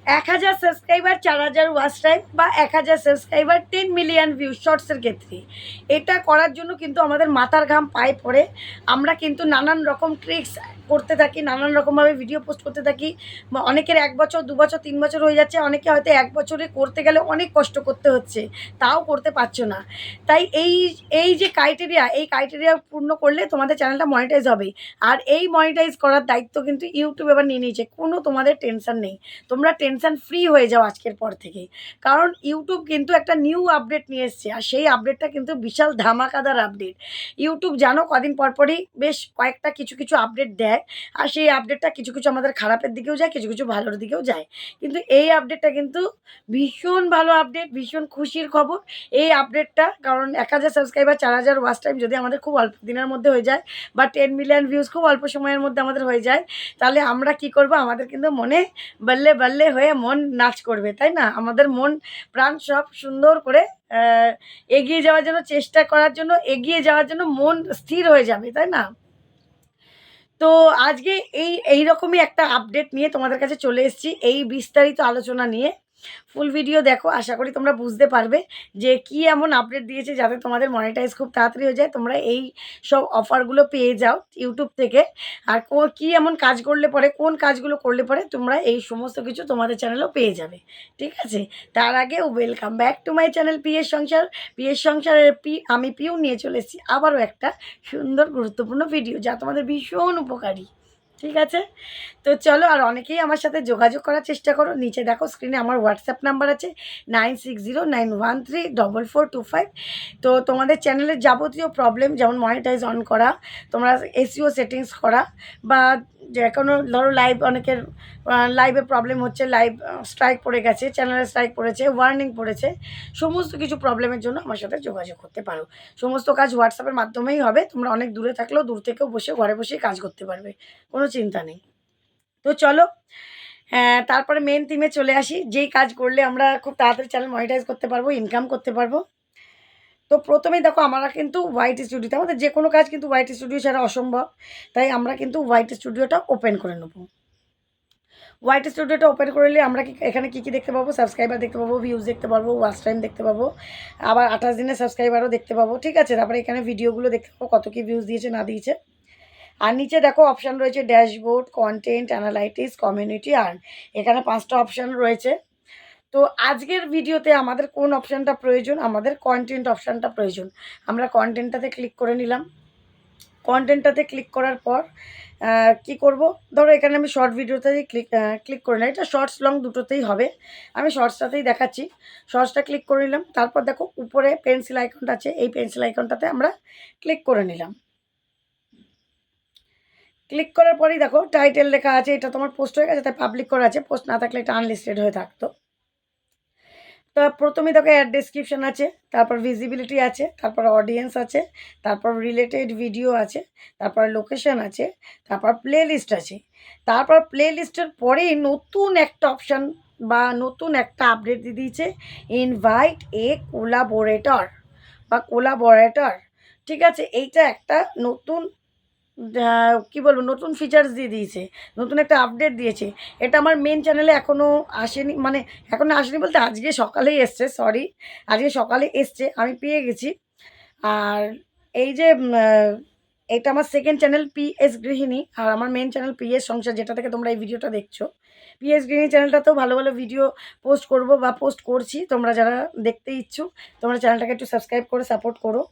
1000 subscriber, 4000 watch time বা 1000 subscriber, 10 million view শর্টসের ক্ষেত্রে এটা করার জন্য কিন্তু আমাদের মাথার ঘাম পায়ে পড়ে। আমরা কিন্তু নানান রকম ট্রিক্স করতে থাকি, নানান রকমভাবে ভিডিও পোস্ট করতে থাকি। অনেকের 1 বছর 2 বছর 3 বছর হয়ে যাচ্ছে, অনেকে হয়তো 1 বছরে করতে গেলে অনেক কষ্ট করতে হচ্ছে, তাও করতে পারছো না। তাই এই যে ক্রাইটেরিয়া, এই ক্রাইটেরিয়া পূর্ণ করলে তোমাদের চ্যানেলটা মনিটাইজ হবে। আর এই মনিটাইজ করার দায়িত্ব কিন্তু ইউটিউব এবার নিয়ে নিয়েছে। কোনো তোমাদের টেনশন নেই, তোমরা টেনশন ফ্রি হয়ে যাও আজকের পর থেকে। কারণ ইউটিউব কিন্তু একটা নিউ আপডেট নিয়ে এসছে, আর সেই আপডেটটা কিন্তু বিশাল ধামাকাদার আপডেট। ইউটিউব জানো কদিন পরপরই বেশ কয়েকটা কিছু কিছু আপডেট দেয়, আর সেই আপডেটটা কিছু কিছু আমাদের খারাপের দিকেও যায়, কিছু কিছু ভালোর দিকেও যায়। কিন্তু এই আপডেটটা কিন্তু ভীষণ ভালো আপডেট, ভীষণ খুশির খবর এই আপডেটটা। কারণ 1000 সাবস্ক্রাইবার, 4000 ওয়াচ টাইম যদি আমাদের খুব অল্প দিনের মধ্যে হয়ে যায়, বা 10 মিলিয়ন ভিউজ খুব অল্প সময়ের মধ্যে আমাদের হয়ে যায়, তাহলে আমরা কি করব, আমাদের কিন্তু মনে বল্লে বল্লে হয়ে মন নাচ করবে, তাই না? আমাদের মন প্রাণ সব সুন্দর করে এগিয়ে যাওয়ার জন্য, চেষ্টা করার জন্য, এগিয়ে যাওয়ার জন্য মন স্থির হয়ে যাবে, তাই না? তো আজকে এইরকমই একটা আপডেট নিয়ে তোমাদের কাছে চলে এসেছি, এই বিস্তারিত আলোচনা নিয়ে। ফুল ভিডিও দেখো, আশা করি তোমরা বুঝতে পারবে যে কি এমন আপডেট দিয়েছে যাতে তোমাদের মনিটাইজ খুব তাড়াতাড়ি হয়ে যায়, তোমরা এই সব অফারগুলো পেয়ে যাও ইউটিউব থেকে। আর কি এমন কাজ করলে পরে, কোন কাজগুলো করলে পরে তোমরা এই সমস্ত কিছু তোমাদের চ্যানেলেও পেয়ে যাবে। ঠিক আছে? তার আগে welcome back to my channel PS সংসার। পিএস সংসারের আমি পিউ নিয়ে চলে এসেছি আবারও একটা সুন্দর গুরুত্বপূর্ণ ভিডিও, যা তোমাদের ভীষণ উপকারী। ঠিক আছে? তো চলো, আর অনেকেই আমার সাথে যোগাযোগ করার চেষ্টা করো। নিচে দেখো স্ক্রিনে আমার হোয়াটসঅ্যাপ নাম্বার আছে 9609134425। তো তোমাদের চ্যানেলের যাবতীয় প্রবলেম, যেমন মনিটাইজ অন করা, তোমরা এসইও সেটিংস করা, বা যে কোনো ধরো লাইভ, অনেকের লাইভে প্রবলেম হচ্ছে, লাইভ স্ট্রাইক পড়ে গেছে, চ্যানেলে স্ট্রাইক পড়েছে, ওয়ার্নিং পড়েছে, সমস্ত কিছু প্রবলেমের জন্য আমার সাথে যোগাযোগ করতে পারো। সমস্ত কাজ হোয়াটসঅ্যাপের মাধ্যমেই হবে। তোমরা অনেক দূরে থাকলেও দূর থেকেও বসে ঘরে বসেই কাজ করতে পারবে, কোনো চিন্তা নেই। তো চলো, তারপরে মেন থিমে চলে আসি, যেই কাজ করলে আমরা খুব তাড়াতাড়ি চ্যানেল মনিটাইজ করতে পারবো, ইনকাম করতে পারবো। তো প্রথমেই দেখো, আমরা কিন্তু ওয়াইটি স্টুডিওতে, আমাদের যে কোনো কাজ কিন্তু ওয়াইটি স্টুডিও ছাড়া অসম্ভব। তাই আমরা কিন্তু ওয়াইটি স্টুডিওটা ওপেন করে নেবো। ওয়াইটি স্টুডিওটা ওপেন করলে আমরা এখানে কী কী দেখতে পাবো, সাবস্ক্রাইবার দেখতে পাবো, ভিউজ দেখতে পাবো, ওয়াচ টাইম দেখতে পাবো, আবার 28 দিনের সাবস্ক্রাইবারও দেখতে পাবো। ঠিক আছে? তারপরে এখানে ভিডিওগুলো দেখতে পাবো, কত কী ভিউজ দিয়েছে না দিয়েছে। আর নিচে দেখো অপশান রয়েছে dashboard, content analytics, community, earn. এখানে 5টা অপশান রয়েছে। তো আজকের ভিডিওতে আমাদের কোন অপশানটা প্রয়োজন? আমাদের কন্টেন্ট অপশানটা প্রয়োজন। আমরা কন্টেন্টটাতে ক্লিক করে নিলাম। কন্টেন্টটাতে ক্লিক করার পর কি করব, ধরো এখানে আমি শর্ট ভিডিওতেই ক্লিক করে নিই। এটা শর্টস লং দুটোতেই হবে, আমি শর্টসটাতেই দেখাচ্ছি। শর্টসটা ক্লিক করে নিলাম। তারপর দেখো উপরে পেন্সিল আইকনটা আছে, এই পেন্সিল আইকনটাতে আমরা ক্লিক করে নিলাম। ক্লিক করার পরেই দেখো টাইটেল লেখা আছে, এটা তোমার পোস্ট হয়ে গেছে, তাই পাবলিক করা আছে। পোস্ট না থাকলে এটা আনলিস্টেড হয়ে থাকতো। তো প্রথমেই দেখো অ্যাড ডেসক্রিপশন আছে, তারপর ভিজিবিলিটি আছে, তারপর অডিয়েন্স আছে, তারপর রিলেটেড ভিডিও আছে, তারপর লোকেশন আছে, তারপর প্লে লিস্ট আছে। তারপর প্লে লিস্টের পরেই নতুন একটা অপশান বা নতুন একটা আপডেট দিয়ে দিয়েছে, ইনভাইট এ কোলাবোরেটর বা কোলাবোরেটর। ঠিক আছে? এইটা একটা নতুন কী বলবো, নতুন ফিচার্স দিয়ে দিয়েছে, নতুন একটা আপডেট দিয়েছে। এটা আমার মেন চ্যানেলে এখনও আসেনি, মানে এখনও আসেনি বলতে আজকে সকালেই এসছে, সরি, আজকে সকালে এসছে, আমি পেয়ে গেছি। আর এই যে এটা আমার সেকেন্ড চ্যানেল পিএস গৃহিণী, আর আমার মেন চ্যানেল পিএস সংসার, যেটা থেকে তোমরা এই ভিডিওটা দেখছো। পিএস গৃহিণী চ্যানেলটাতেও ভালো ভালো ভিডিও পোস্ট করব বা পোস্ট করছি। তোমরা যারা দেখতে ইচ্ছুক, তোমরা চ্যানেলটাকে একটু সাবস্ক্রাইব করে সাপোর্ট করো।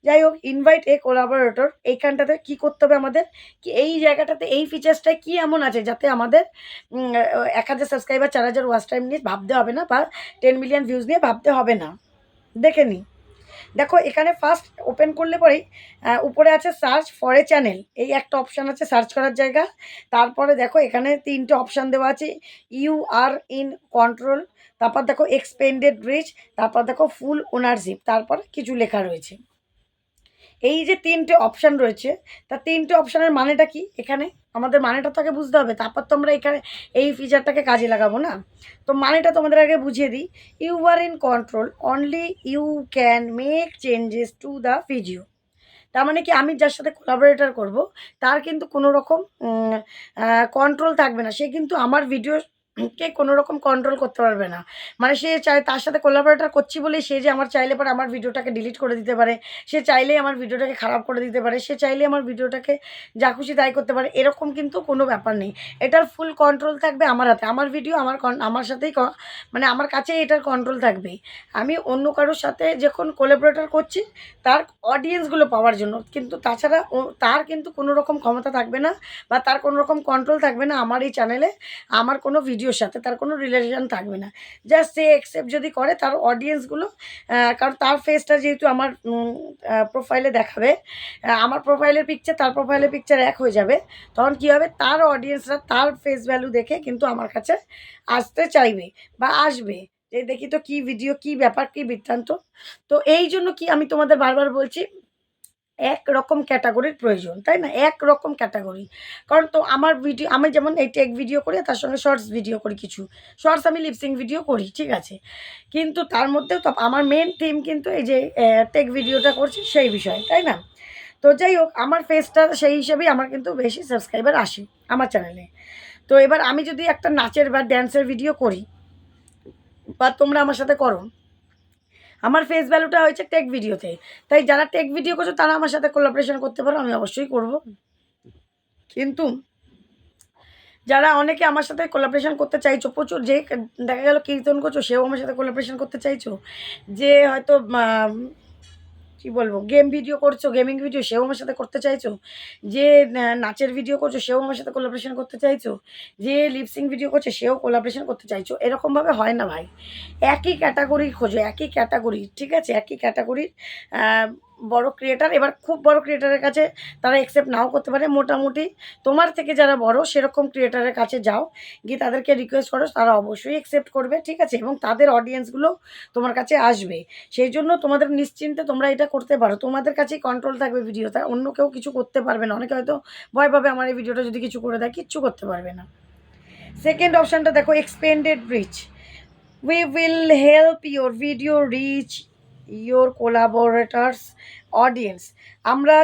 যাই হোক, ইনভাইট এ কোলাবোরেটর, এইখানটাতে কী করতে হবে আমাদের, কি এই জায়গাটাতে এই ফিচার্সটায় কী এমন আছে যাতে আমাদের 1000 সাবস্ক্রাইবার, 4000 ওয়াচ টাইম নিয়ে ভাবতে হবে না, বা 10 মিলিয়ন ভিউজ নিয়ে ভাবতে হবে না। দেখে নিই। দেখো এখানে ফার্স্ট ওপেন করলে পরেই উপরে আছে সার্চ ফর এ চ্যানেল, এই একটা অপশান আছে সার্চ করার জায়গা। তারপরে দেখো এখানে 3টে অপশান দেওয়া আছে, ইউ আর ইন কন্ট্রোল, তারপর দেখো এক্সপেন্ডেড রিচ, তারপর দেখো ফুল ওনারশিপ, তারপর কিছু লেখা রয়েছে। এই যে 3টে অপশান রয়েছে, তা 3টে অপশানের মানেটা কি এখানে আমাদের মানেটা তো আগে বুঝতে হবে, তারপর তো আমরা এখানে এই ফিচারটাকে কাজে লাগাবো না। তো মানেটা তোমাদের আগে বুঝিয়ে দিই। You are in control, only you can make changes to the video. তার মানে কি, আমি যার সাথে কোলাবোরেটর করব, তার কিন্তু কোনো রকম কন্ট্রোল থাকবে না। সে কিন্তু আমার ভিডিও কে কোনো রকম কন্ট্রোল করতে পারবে না। মানে সে চায় তার সাথে কোলাবোরেটর করছি বলেই সে যে আমার চাইলে পরে আমার ভিডিওটাকে ডিলিট করে দিতে পারে। সে চাইলেই আমার ভিডিওটাকে খারাপ করে দিতে পারে। সে চাইলেই আমার ভিডিওটাকে যা খুশি তাই করতে পারে। এরকম কিন্তু কোনো ব্যাপার নেই। এটার ফুল কন্ট্রোল থাকবে আমার হাতে। আমার ভিডিও আমার সাথেই মানে আমার কাছেই এটার কন্ট্রোল থাকবে। আমি অন্য কারোর সাথে যখন কোলাবোরেটর করছি তার অডিয়েন্সগুলো পাওয়ার জন্য। কিন্তু তাছাড়া তার কিন্তু কোনো রকম ক্ষমতা থাকবে না বা তার কোনো রকম কন্ট্রোল থাকবে না আমার এই চ্যানেলে, আমার কোনো ভিডিওর সাথে তার কোনো রিলেশন থাকবে না। জাস্ট সে অ্যাকসেপ্ট যদি করে তার অডিয়েন্সগুলো, কারণ তার ফেসটা যেহেতু আমার প্রোফাইলে দেখাবে, আমার প্রোফাইলের পিকচার তার প্রোফাইলের পিকচার এক হয়ে যাবে, তখন কী হবে তার অডিয়েন্সরা তার ফেস ভ্যালু দেখে কিন্তু আমার কাছে আসতে চাইবে বা আসবে, যে দেখি তো কী ভিডিও, কী ব্যাপার, কী বৃত্তান্ত। তো এই জন্য কি আমি তোমাদের বারবার বলছি, একরকম ক্যাটাগরির প্রয়োজন, তাই না? একরকম ক্যাটাগরি। কারণ তো আমার ভিডিও, আমি যেমন এই টেক ভিডিও করি তার সঙ্গে শর্টস ভিডিও করি কিছু। শর্টস আমি লিপ সিং ভিডিও করি, ঠিক আছে? কিন্তু তার মধ্যেও তো আমার মেন থিম কিন্তু এই যে টেক ভিডিওটা করছি সেই বিষয়ে, তাই না? তো যাই হোক আমার ফেসটা সেই হিসেবেই আমার কিন্তু বেশি সাবস্ক্রাইবার আসে আমার চ্যানেলে। তো এবার আমি যদি একটা নাচের বা ড্যান্সের ভিডিও করি বা তোমরা আমার সাথে করো, আমার ফেস ভ্যালুটা হয়েছে টেক ভিডিওতে। তাই যারা টেক ভিডিও করছো তারা আমার সাথে কোলাবোরেশন করতে পারো, আমি অবশ্যই করব। কিন্তু যারা অনেকে আমার সাথে কোলাবোরেশন করতে চাইছো প্রচুর, যে দেখা গেল কীর্তন করছো সেও আমার সাথে কোলাবোরেশন করতে চাইছো, যে হয়তো কী বলবো গেম ভিডিও করছো, গেমিং ভিডিও সেও আমার সাথে করতে চাইছো, যে নাচের ভিডিও করছো সেও আমার সাথে কোলাবোরেশন করতে চাইছো, যে লিপসিং ভিডিও করছে সেও কোলাবোরেশন করতে চাইছো, এরকমভাবে হয় না ভাই। একই ক্যাটাগরি খোঁজো, একই ক্যাটাগরি, ঠিক আছে? একই ক্যাটাগরির বড় ক্রিয়েটার। এবার খুব বড় ক্রিয়েটারের কাছে তারা অ্যাকসেপ্ট নাও করতে পারে। মোটামুটি তোমার থেকে যারা বড় সেরকম ক্রিয়েটারের কাছে যাও, গিয়ে তাদেরকে রিকোয়েস্ট করো, তারা অবশ্যই অ্যাকসেপ্ট করবে, ঠিক আছে? এবং তাদের অডিয়েন্সগুলো তোমার কাছে আসবে। সেই জন্য তোমাদের নিশ্চিন্তে তোমরা এটা করতে পারো। তোমাদের কাছেই কন্ট্রোল থাকবে ভিডিওটা, অন্য কেউ কিছু করতে পারবে না। অনেকে হয়তো ভয় পাবে আমার এই ভিডিওটা যদি কিছু করে দেয়, কিচ্ছু করতে পারবে না। সেকেন্ড অপশানটা দেখো, expanded reach. We will help your video reach your collaborators audience. আমরা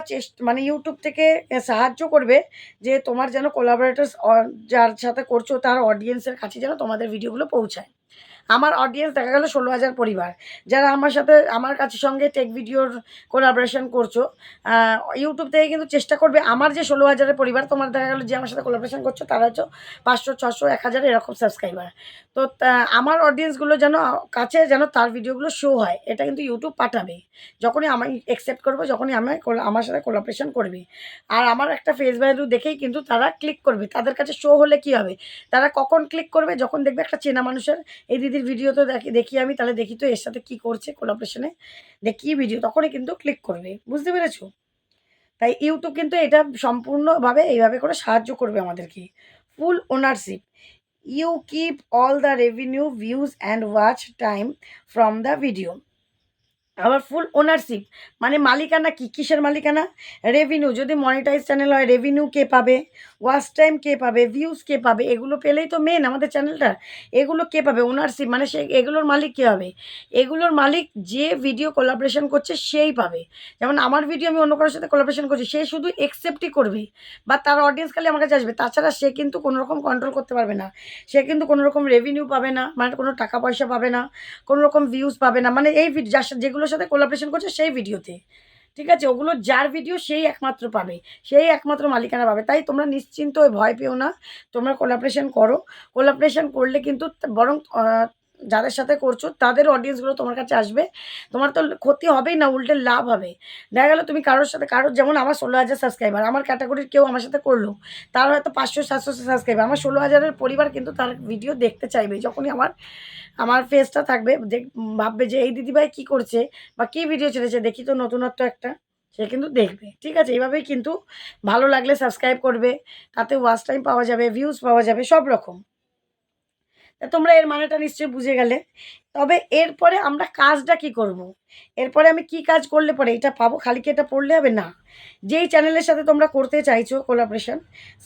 মানে ইউটিউব থেকে সাহায্য করবে যে তোমার যেন কোলাবোরেটরস যার সাথে করছো তার অডিয়েন্সের কাছে যেন তোমাদের ভিডিওগুলো পৌঁছায়। আমার অডিয়েন্স দেখা গেল ১৬,০০০ পরিবার, যারা আমার সাথে আমার কাছের সঙ্গে টেক ভিডিওর কোলাবোরেশন করছো। ইউটিউব থেকে কিন্তু চেষ্টা করবে আমার যে ১৬,০০০ পরিবার, তোমার দেখা গেল যে আমার সাথে কোলাবোরেশন করছো তারা হচ্ছে ৫০০, ৬০০, ১,০০০ এরকম সাবস্ক্রাইবার। তো আমার অডিয়েন্সগুলো যেন কাছে যেন তার ভিডিওগুলো শো হয়, এটা কিন্তু ইউটিউব পাঠাবে। যখনই আমি অ্যাকসেপ্ট করবো, যখনই আমার সাথে কোলাবোরেশন করবে। আর আমার একটা ফেস ভ্যালু দেখেই কিন্তু তারা ক্লিক করবে। তাদের কাছে শো হলে কী হবে? তারা কখন ক্লিক করবে? যখন দেখবে একটা চেনা মানুষের, এই দিদির ভিডিও তো দেখি আমি, তাহলে দেখি তো এর সাথে কী করছে কোলাবোরেশনে, দেখি ভিডিও, তখনই কিন্তু ক্লিক করবে। বুঝতে পেরেছো? তাই ইউটিউব কিন্তু এটা সম্পূর্ণভাবে এইভাবে করে সাহায্য করবে আমাদেরকে। ফুল ownership. You keep all the revenue, views and watch time from the video. আবার ফুল ওনারশিপ মানে মালিকানা কি, কিসের মালিকানা? রেভিনিউ। যদি মনিটাইজ চ্যানেল হয় রেভিনিউ কে পাবে, ওয়াচ টাইম কে পাবে, ভিউজ কে পাবে, এগুলো পেলেই তো মেন আমাদের চ্যানেলটার। এগুলো কে পাবে? ওনারশিপ মানে সে এগুলোর মালিক কে হবে? এগুলোর মালিক যে ভিডিও কোলাবোরেশন করছে সেই পাবে। যেমন আমার ভিডিও আমি অন্য কারোর সাথে কোলাবোরেশন করছি, সে শুধু অ্যাকসেপ্টই করবে বা তার অডিয়েন্স খালি আমার কাছে আসবে, তাছাড়া সে কিন্তু কোনো রকম কন্ট্রোল করতে পারবে না। সে কিন্তু কোনো রকম রেভিনিউ পাবে না, মানে কোনো টাকা পয়সা পাবে না, কোনো রকম ভিউজ পাবে না। মানে এই যেগুলোর সাথে কোলাবোরেশন করছে সেই ভিডিওতে, ঠিক আছে? ওগুলো যার ভিডিও সেই একমাত্র পাবে, সেই একমাত্র মালিকানা পাবে। তাই তোমরা নিশ্চিন্ত হয়ে ভয় পেও না, তোমরা কোলাবোরেশন করো। কোলাবোরেশন করলে কিন্তু বরং যাদের সাথে করছো তাদের অডিয়েন্সগুলো তোমার কাছে আসবে। তোমার তো ক্ষতি হবেই না, উল্টে লাভ হবে। দেখা গেল তুমি কারোর সাথে যেমন আমার ১৬,০০০ সাবস্ক্রাইবার, আমার ক্যাটাগরির কেউ আমার সাথে করলো, তার হয়তো ৫০০, ৭০০ সাবস্ক্রাইবার, আমার ১৬,০০০-এর পরিবার কিন্তু তার ভিডিও দেখতে চাইবে। যখনই আমার ফেসটা থাকবে, ভাববে যে এই দিদিভাই কী করছে বা কী ভিডিও ছেড়েছে, দেখি তো নতুনত্ব একটা, সে কিন্তু দেখবে, ঠিক আছে? এইভাবেই কিন্তু ভালো লাগলে সাবস্ক্রাইব করবে, তাতে ওয়াচ টাইম পাওয়া যাবে, ভিউজ পাওয়া যাবে, সব রকম। তা তোমরা এর মানেটা নিশ্চয়ই বুঝে গেলে। তবে এরপরে আমরা কাজটা কি করব? এরপরে আমি কি কাজ করলে পরে এটা পাবো? খালি কি এটা পড়লে হবে? না। যেই চ্যানেলের সাথে তোমরা করতে চাইছো collaboration,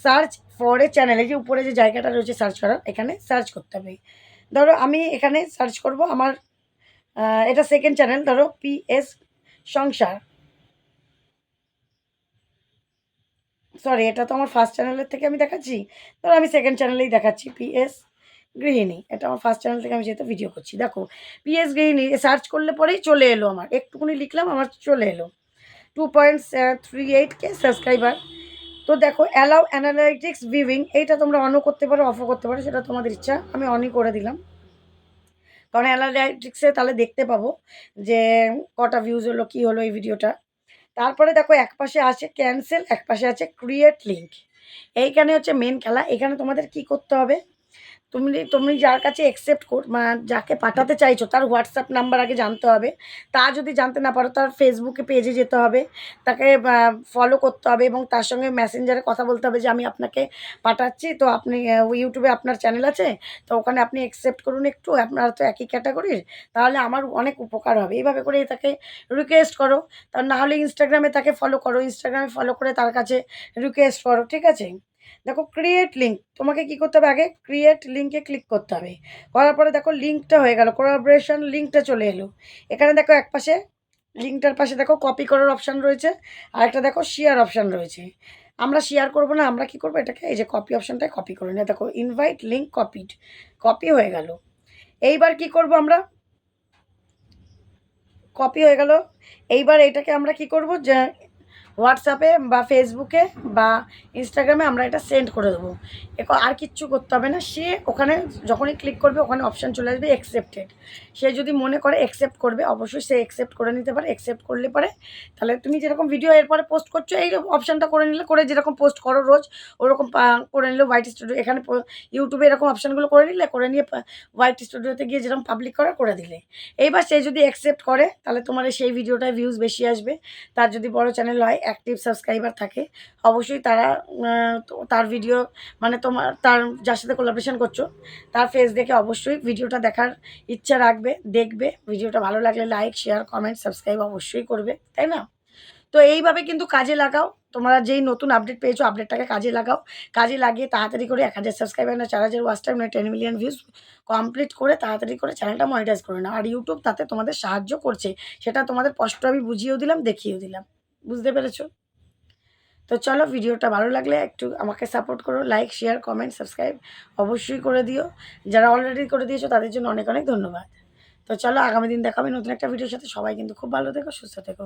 search for a channel, এই যে উপরে যে জায়গাটা রয়েছে সার্চ করার, এখানে সার্চ করতে হবে। ধরো আমি এখানে সার্চ করব আমার এটা সেকেন্ড চ্যানেল, ধরো PS সংসার। সরি, এটা তো আমার ফার্স্ট চ্যানেলের থেকে আমি দেখাচ্ছি। ধরো আমি সেকেন্ড চ্যানেলেই দেখাচ্ছি PS গৃহিণী, এটা আমার ফার্স্ট চ্যানেল থেকে আমি যেহেতু ভিডিও করছি। দেখো পিএস গৃহিণী সার্চ করলে পরেই চলে এলো আমার। একটুখানি লিখলাম আমার চলে এলো। 2.38K subscriber. তো দেখো অ্যালাউ অ্যানালাইটিক্স ভিউইং, এইটা তোমরা অনও করতে পারো, অফও করতে পারো, সেটা তোমাদের ইচ্ছা। আমি অনই করে দিলাম, কারণ অ্যানালাইটিক্সে তাহলে দেখতে পাবো যে কটা ভিউজ হলো, কী হলো এই ভিডিওটা। তারপরে দেখো একপাশে আছে ক্যান্সেল, একপাশে আছে ক্রিয়েট লিঙ্ক। এইখানে হচ্ছে মেন খেলা। এখানে তোমাদের কি করতে হবে, তুমি তুমি যার কাছে অ্যাকসেপ্ট যাকে পাঠাতে চাইছো তার হোয়াটসঅ্যাপ নাম্বার আগে জানতে হবে। তা যদি জানতে না পারো তার ফেসবুকে পেজে যেতে হবে, তাকে ফলো করতে হবে এবং তার সঙ্গে মেসেঞ্জারে কথা বলতে হবে যে আমি আপনাকে পাঠাচ্ছি, তো আপনি ইউটিউবে আপনার চ্যানেল আছে, তো ওখানে আপনি অ্যাকসেপ্ট করুন একটু, আপনারা তো একই ক্যাটাগরির, তাহলে আমার অনেক উপকার হবে। এইভাবে করে তাকে রিকোয়েস্ট করো। তা না হলে ইনস্টাগ্রামে তাকে ফলো করো, ইনস্টাগ্রামে ফলো করে তার কাছে রিকোয়েস্ট করো, ঠিক আছে। দেখো ক্রিয়েট লিঙ্ক, তোমাকে কি করতে হবে, আগে ক্রিয়েট লিঙ্কে ক্লিক করতে হবে। করার পরে দেখো লিঙ্কটা হয়ে গেল, কোলাবোরেশন লিঙ্কটা চলে এলো। এখানে দেখো একপাশে লিঙ্কটার পাশে দেখো কপি করার অপশান রয়েছে, আর একটা দেখো শেয়ার অপশান রয়েছে। আমরা শেয়ার করব না, আমরা কি করব, এটাকে এই যে কপি অপশানটায় কপি করে নিই। দেখো ইনভাইট লিঙ্ক কপিড, কপি হয়ে গেল। এইবার কি করব আমরা, কপি হয়ে গেল। এইবার এটাকে আমরা কি করব, যে হোয়াটসঅ্যাপে বা ফেসবুকে বা ইনস্টাগ্রামে আমরা এটা সেন্ড করে দেবো। আর কিচ্ছু করতে হবে না। সে ওখানে যখনই ক্লিক করবে ওখানে অপশান চলে আসবে অ্যাকসেপ্টেড। সে যদি মনে করে অ্যাকসেপ্ট করবে, অবশ্যই সে অ্যাকসেপ্ট করে নিতে পারে। অ্যাকসেপ্ট করলে পরে তাহলে তুমি যেরকম ভিডিও এরপরে পোস্ট করছো এই অপশানটা করে নিলে, করে যেরকম পোস্ট করো রোজ ওরকম করে নিলে হোয়াইট স্টুডিও, এখানে ইউটিউবে এরকম অপশানগুলো করে নিলে, করে নিয়ে হোয়াইট স্টুডিওতে গিয়ে যেরকম পাবলিক করে করে এইবার সে যদি অ্যাকসেপ্ট করে তাহলে তোমার সেই ভিডিওটায় ভিউজ বেশি আসবে। তার যদি বড় চ্যানেল হয়, অ্যাক্টিভ সাবস্ক্রাইবার থাকে, অবশ্যই তারা তার ভিডিও তার যার সাথে কোলাবরেশন করছো তার ফেস দেখে অবশ্যই ভিডিওটা দেখার ইচ্ছা রাখবে, দেখবে। ভিডিওটা ভালো লাগলে লাইক, শেয়ার, কমেন্ট, সাবস্ক্রাইব অবশ্যই করবে, তাই না? তো এইভাবে কিন্তু কাজে লাগাও। তোমরা যেই নতুন আপডেট পেয়েছো, আপডেটটাকে কাজে লাগাও। কাজে লাগিয়ে তাড়াতাড়ি করে ১,০০০ সাবস্ক্রাইবার না ৪,০০০ ওয়াচ টাইম না 10 মিলিয়ন ভিউজ কমপ্লিট করে তাড়াতাড়ি করে চ্যানেলটা মনিটাইজ করে নাও। আর ইউটিউব তাতে তোমাদের সাহায্য করছে, সেটা তোমাদের স্পষ্ট আমি বুঝিয়েও দিলাম, দেখিয়েও দিলাম। বুঝতে পেরেছো? তো চলো, ভিডিওটা ভালো লাগলে একটু আমাকে সাপোর্ট করো, লাইক, শেয়ার, কমেন্ট, সাবস্ক্রাইব অবশ্যই করে দিও। যারা অলরেডি করে দিয়েছো তাদের জন্য অনেক অনেক ধন্যবাদ। তো চলো, আগামী দিন দেখা হবে নতুন একটা ভিডিওর সাথে। সবাই কিন্তু খুব ভালো থেকো, সুস্থ থেকো।